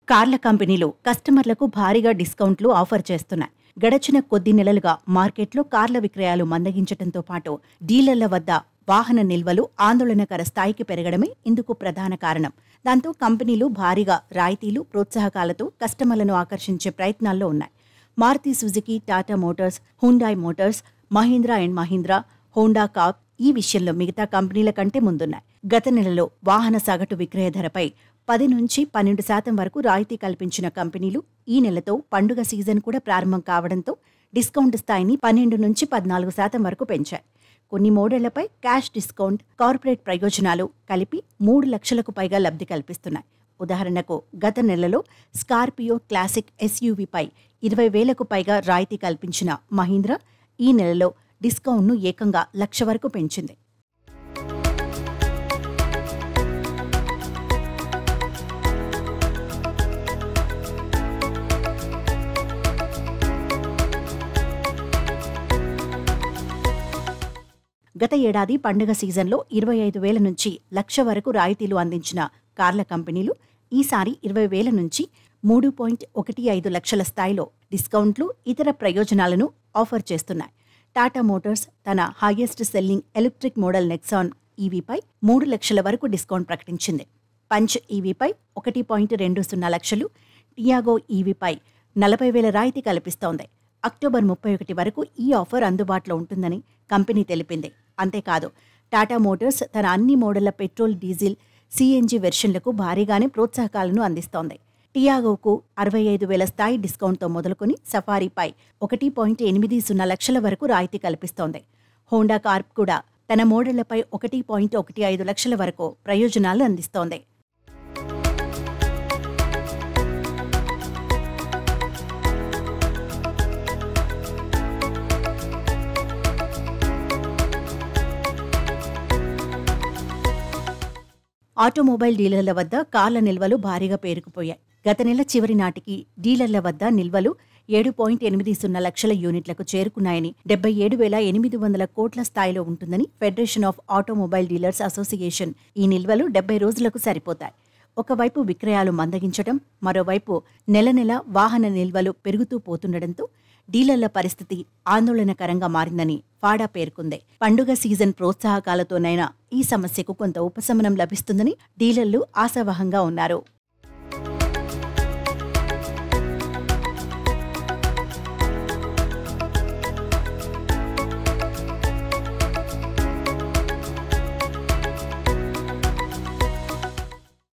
కార్ల కంపెనీలు కస్టమర్లకు భారీగా డిస్కౌంట్లు ఆఫర్ చేస్తున్నాయి. గడచిన కొద్ది నెలలుగా మార్కెట్లో కార్ల విక్రయాలు మందగించడంతో పాటు డీలర్ల వద్ద వాహన నిల్వలు ఆందోళనకర స్థాయికి పెరగడమే ఇందుకు ప్రధాన కారణం. దాంతో కంపెనీలు భారీగా రాయితీలు, ప్రోత్సాహకాలతో కస్టమర్లను ఆకర్షించే ప్రయత్నాల్లో ఉన్నాయి. Maruti Suzuki, Tata Motors, Hyundai Motors, Mahindra and Mahindra, Honda Corp ఈ విషయంలో మిగతా కంపెనీల కంటే ముందున్నాయి. గత నెలలో వాహన సగటు విక్రయ ధరపై 10 నుంచి 12% వరకు రాయితీ కల్పించిన కంపెనీలు ఈ నెలతో పండుగ సీజన్ కూడా ప్రారంభం కావడంతో డిస్కౌంట్ స్థాయిని 12 నుంచి 14% వరకు పెంచాయి. కొన్ని మోడళ్లపై క్యాష్ డిస్కౌంట్, కార్పొరేట్ ప్రయోజనాలు కలిపి 3 లక్షలకు పైగా లబ్ధి కల్పిస్తున్నాయి. ఉదాహరణకు గత నెలలో స్కార్పియో క్లాసిక్ ఎస్యూవీపై 20,000కు పైగా రాయితీ కల్పించిన మహీంద్రా ఈ నెలలో డిస్కౌంట్ను ఏకంగా 1,00,000 వరకు పెంచింది. గత ఏడాది పండుగ సీజన్లో 25,000 నుంచి 1,00,000 వరకు రాయితీలు అందించిన కార్ల కంపెనీలు ఈసారి 20,000 నుంచి 3.15 లక్షల స్థాయిలో డిస్కౌంట్లు, ఇతర ప్రయోజనాలను ఆఫర్ చేస్తున్నాయి. టాటా మోటార్స్ తన highest selling electric model Nexon ఈవీపై 3 లక్షల వరకు డిస్కౌంట్ ప్రకటించింది. పంచ్ ఈవీపై 1.20 లక్షలు, టియాగో ఈవీపై 40,000 రాయితీ కల్పిస్తోంది. అక్టోబర్ 31 వరకు ఈ ఆఫర్ అందుబాటులో ఉంటుందని కంపెనీ తెలిపింది. అంతేకాదు, టాటా మోటార్స్ తన అన్ని మోడళ్ల పెట్రోల్, డీజిల్, సీఎన్జీ వెర్షన్లకు భారీగానే ప్రోత్సాహకాలను అందిస్తోంది. టియాగోకు 65,000 స్థాయి డిస్కౌంట్తో మొదలుకొని సఫారీపై 1.80 లక్షల వరకు రాయితీ కల్పిస్తోంది. హోండా కార్ప్ కూడా తన మోడళ్లపై 1.15 లక్షల వరకు ప్రయోజనాలు అందిస్తోంది. ఆటోమొబైల్ డీలర్ల వద్ద కార్ల నిల్వలు భారీగా పేరుకుపోయాయి. గత నెల చివరి నాటికి డీలర్ల వద్ద నిల్వలు 7.80 లక్షల యూనిట్లకు చేరుకున్నాయని, 77,800 కోట్ల స్థాయిలో ఉంటుందని federation of automobile dealers association ఈ నిల్వలు 70 రోజులకు సరిపోతాయి. ఒకవైపు విక్రయాలు మందగించడం, మరోవైపు నెల నెల వాహన నిల్వలు పెరుగుతూ పోతుండటంతో డీలర్ల పరిస్థితి ఆందోళనకరంగా మారిందని ఫాడా పేర్కొంది. పండుగ సీజన్ ప్రోత్సాహకాలతోనైనా ఈ సమస్యకు కొంత ఉపశమనం లభిస్తుందని డీలర్లు ఆశావహంగా ఉన్నారు.